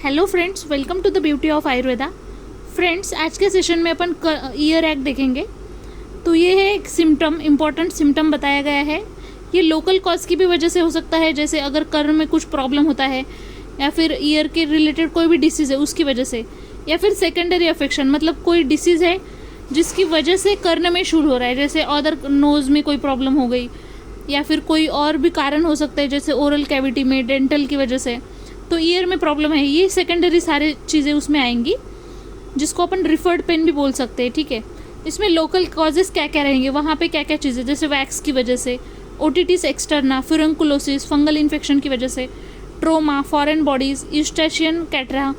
Hello friends, welcome to the beauty of Ayurveda. Friends, आज के session में अपन ईयर एक्ट देखेंगे। तो ये है एक सिम्टम, इम्पॉर्टेंट सिम्टम बताया गया है। ये लोकल कॉज की भी वजह से हो सकता है, जैसे अगर कर्ण में कुछ प्रॉब्लम होता है या फिर ईयर के रिलेटेड कोई भी डिसीज़ है उसकी वजह से, या फिर सेकेंडरी अफेक्शन मतलब कोई डिसीज़ है जिसकी वजह से कर्ण में शूल हो रहा है, जैसे अदर नोज़ में कोई प्रॉब्लम हो गई, या फिर कोई और भी कारण हो सकता है जैसे ओरल कैविटी में, डेंटल की वजह से तो ईयर में प्रॉब्लम है। ये सेकेंडरी सारी चीज़ें उसमें आएंगी, जिसको अपन रिफर्ड पेन भी बोल सकते हैं। ठीक है, इसमें लोकल कॉजेस क्या क्या रहेंगे, वहाँ पे क्या क्या चीज़ें, जैसे वैक्स की वजह से, otitis externa, furunculosis, fungal infection की वजह से, trauma, foreign bodies, Eustachian catarrh,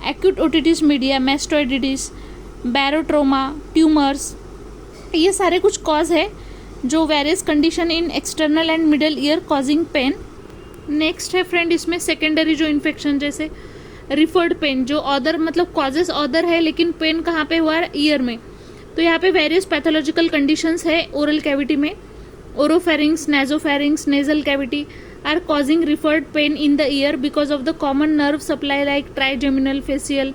acute otitis media, mastoiditis, barotrauma, tumours, ये सारे कुछ कॉज है जो various condition in external and middle ear causing pain. Next है फ्रेंड, इसमें सेकेंडरी जो इन्फेक्शन, जैसे रिफर्ड पेन, जो अदर मतलब कॉजेस अदर है लेकिन पेन कहाँ पे हुआ है, ईयर में। तो यहाँ पे वेरियस पैथोलॉजिकल कंडीशंस है ओरल कैविटी में। Oropharynx, nasopharynx, nasal cavity are causing referred pain in the ear because of the common nerve supply like trigeminal, facial,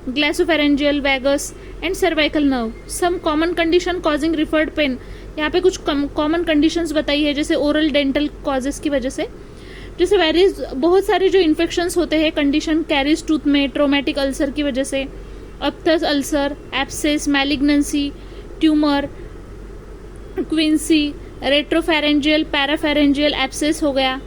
glossopharyngeal, vagus and cervical nerve. Some common condition causing referred pain, यहाँ पे कुछ common conditions बताई है, जैसे oral dental causes की वजह से, जैसे वेरियस बहुत सारे जो इन्फेक्शंस होते हैं कंडीशन कैरीज टूथ में, ट्रोमेटिक अल्सर की वजह से, aphthous ulcer, abscess, malignancy, tumour, quinsy, retropharyngeal, parapharyngeal abscess हो गया।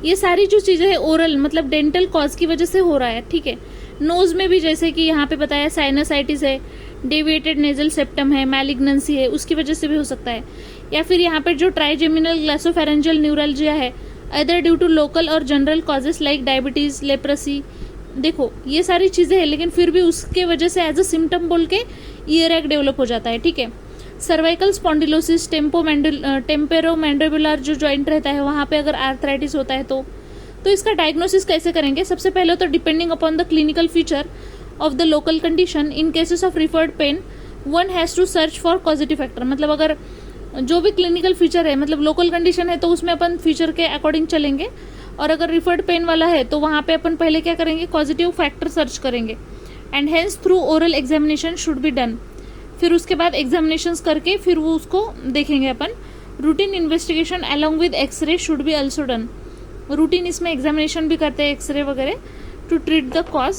ये सारी जो चीज़ें हैं ओरल मतलब डेंटल कॉज की वजह से हो रहा है। ठीक है, नोज में भी जैसे कि यहाँ पे बताया साइनसाइटिस है, डेविएटेड नेजल सेप्टम है, मैलिग्नेंसी है, उसकी वजह से भी हो सकता है। या फिर यहाँ पे जो ट्राइजेमिनल ग्लासोफेरेंजियल न्यूरल्जिया है, अदर ड्यू टू लोकल और general causes like diabetes, leprosy. देखो ये सारी चीज़ें हैं, लेकिन फिर भी उसके वजह से एज अ सिम्टम बोल के ईयर एक्ट डेवलप हो जाता है। ठीक है, सर्वाइकल स्पॉन्डिलोसिस, टेम्पेरोमैंडिबुलर जो जॉइंट रहता है वहाँ पे अगर आर्थराइटिस होता है तो इसका डायग्नोसिस कैसे करेंगे। सबसे पहले तो depending upon the clinical feature of the local condition, in cases of referred pain one has to search for causative factor. मतलब अगर जो भी क्लिनिकल फीचर है, मतलब लोकल कंडीशन है तो उसमें अपन फीचर के अकॉर्डिंग चलेंगे, और अगर रिफर्ड पेन वाला है तो वहाँ पे अपन पहले क्या करेंगे, पॉजिटिव फैक्टर सर्च करेंगे, and hence through oral examination should be done. फिर उसके बाद एग्जामिनेशंस करके फिर वो उसको देखेंगे अपन। Routine investigation along with X ray should be also done. Routine इसमें एग्जामिनेशन भी करते हैं, एक्सरे वगैरह, टू ट्रीट द कॉज।